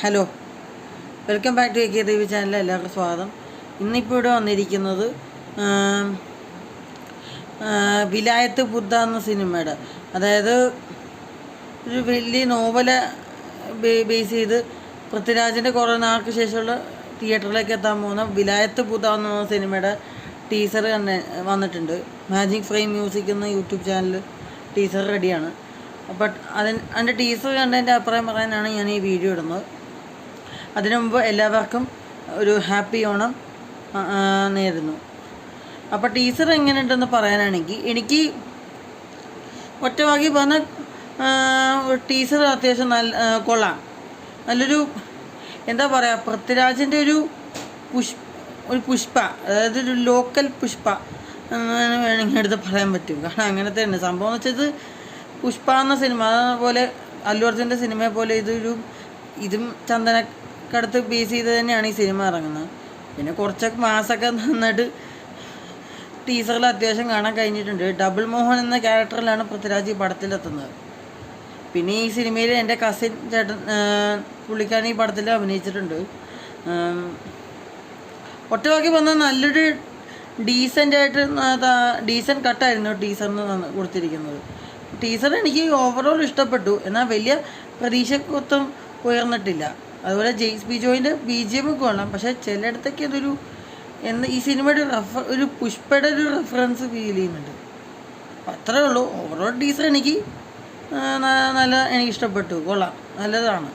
Hello, welcome back to AK review ചാനലിൽ എല്ലാവർക്കും സ്വാഗതം. ഇന്നിപ്പോൾ ഇവിടെ വന്നിരിക്കുന്നത് വിലായത്ത് ബുദ്ധ എന്ന സിനിമയുടെ, അതായത് ഒരു വലിയ നോവല് ബേസ് ചെയ്ത് പൃഥ്വിരാജിൻ്റെ കുറേ നാൾക്ക് ശേഷമുള്ള തിയേറ്ററിലേക്ക് എത്താൻ പോകുന്ന വിലായത്ത് ബുദ്ധ എന്ന സിനിമയുടെ ടീസർ തന്നെ വന്നിട്ടുണ്ട്. മാജിക് ഫ്രെയിം മ്യൂസിക് എന്ന യൂട്യൂബ് ചാനൽ ടീസർ റെഡിയാണ്. ബട്ട് അതിൻ്റെ ടീസർ കണ്ടതിൻ്റെ അഭിപ്രായം പറയാനാണ് ഞാൻ ഈ വീഡിയോ ഇടുന്നത്. അതിനു മുമ്പ് എല്ലാവർക്കും ഒരു ഹാപ്പി ഓണം നേരുന്നു. അപ്പോൾ ടീസർ എങ്ങനെയുണ്ടെന്ന് പറയാനാണെങ്കിൽ, എനിക്ക് ഒറ്റവാക്കി പറഞ്ഞ ടീസർ അത്യാവശ്യം കൊള്ളാം. നല്ലൊരു എന്താ പറയുക, പൃഥ്വിരാജിൻ്റെ ഒരു പുഷ്പ, അതായത് ഒരു ലോക്കൽ പുഷ്പ വേണമെങ്കിൽ എടുത്ത് പറയാൻ പറ്റും. കാരണം അങ്ങനത്തെ ഉണ്ട് സംഭവം എന്ന് വെച്ചത്. പുഷ്പ എന്ന സിനിമ അതുപോലെ അല്ലു അർജുൻ്റെ സിനിമയെ പോലെ ഇതും ചന്ദനക്കടുത്ത് ബേസ് ചെയ്ത് തന്നെയാണ് ഈ സിനിമ ഇറങ്ങുന്നത്. പിന്നെ കുറച്ചൊക്കെ മാസമൊക്കെ നന്നായിട്ട് ടീസറിൽ അത്യാവശ്യം കാണാൻ കഴിഞ്ഞിട്ടുണ്ട്. ഡബിൾ മോഹൻ എന്ന ക്യാരക്ടറിലാണ് പൃഥ്വിരാജ് ഈ പടത്തിലെത്തുന്നത്. പിന്നെ ഈ സിനിമയിൽ എൻ്റെ കസിൻ ചേട്ടൻ പുള്ളിക്കാരൻ ഈ പടത്തിൽ അഭിനയിച്ചിട്ടുണ്ട്. ഒറ്റവാക്കി വന്നാൽ നല്ലൊരു ഡീസൻറ്റ് കട്ടായിരുന്നു ടീസറിന് കൊടുത്തിരിക്കുന്നത്. ടീസർ എനിക്ക് ഓവറോൾ ഇഷ്ടപ്പെട്ടു, എന്നാൽ വലിയ പ്രതീക്ഷക്കൊത്തും ഉയർന്നിട്ടില്ല. അതുപോലെ ജെയ്സ് ബി ജോയിൻ്റെ BGM ഒക്കെ കൊള്ളാം. പക്ഷേ ചിലയിടത്തൊക്കെ ഇതൊരു ഈ സിനിമയുടെ ഒരു പുഷ്പയുടെ ഒരു റെഫറൻസ് ഫീൽ ചെയ്യുന്നുണ്ട്. അത്രേ ഉള്ളൂ. ഓവറോൾ ടീസർ എനിക്ക് ഇഷ്ടപ്പെട്ടു, കൊള്ളാം, നല്ലതാണ്.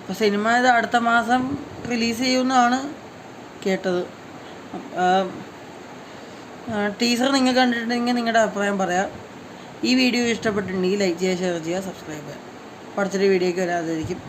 അപ്പോൾ സിനിമ ഇത് അടുത്ത മാസം റിലീസ് ചെയ്യുമെന്നാണ് കേട്ടത്. ടീസർ നിങ്ങൾ കണ്ടിട്ടുണ്ടെങ്കിൽ നിങ്ങളുടെ അഭിപ്രായം പറയാം. ഈ വീഡിയോ ഇഷ്ടപ്പെട്ടിട്ടുണ്ടെങ്കിൽ ലൈക്ക് ചെയ്യുക, ഷെയർ ചെയ്യുക, സബ്സ്ക്രൈബ് ചെയ്യുക. അടുത്തൊരു വീഡിയോയ്ക്ക് വരാതായിരിക്കും.